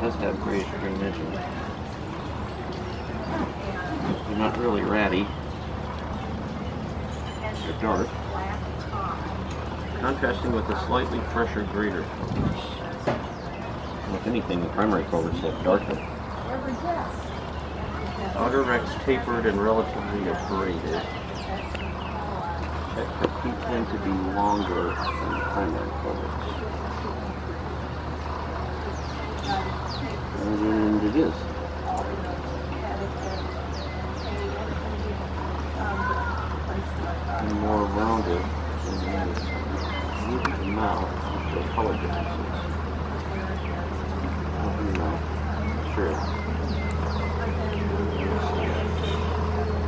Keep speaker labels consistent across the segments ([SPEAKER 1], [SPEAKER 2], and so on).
[SPEAKER 1] does have grayish green edges. They're not really ratty. They're dark. Contrasting with a slightly fresher, greater colors. If anything, the primary colors have darker. Outer rects tapered and relatively abraded. Check for feet tend to be longer than the primary colors. And it is. And more rounded than the mouth with the color differences. No, sure.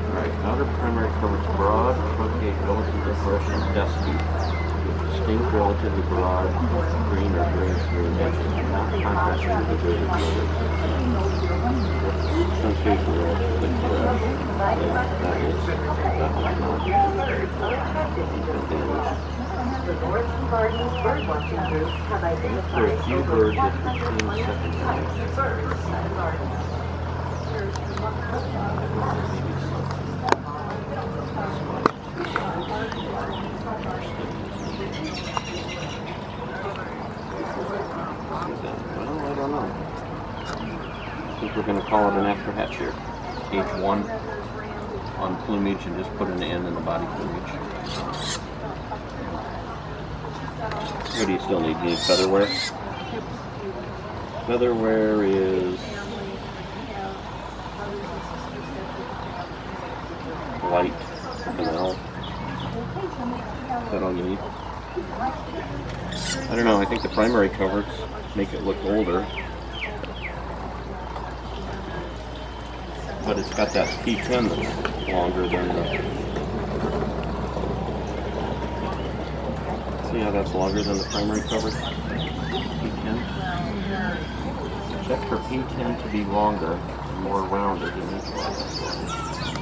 [SPEAKER 1] Alright, outer primary covers broad, truncate, relatively fresh, and dusky, with distinct, relatively broad, green or grayish green edges, not contrasting with the greater colors. Truncation relatively fresh. That is, that one's not. For a few birds, it's between secondary. Well, I don't know. I think we're going to call it an after hatch here. Age 1 on plumage and just put an N in the body plumage. What do you still need? You need featherwear? Featherwear is white, vanilla. Is that all you need? I don't know, I think the primary covers make it look older. But it's got that P10 that's longer than the... See how that's longer than the primary cover? P10. Check for P10 to be longer and more rounded in each one.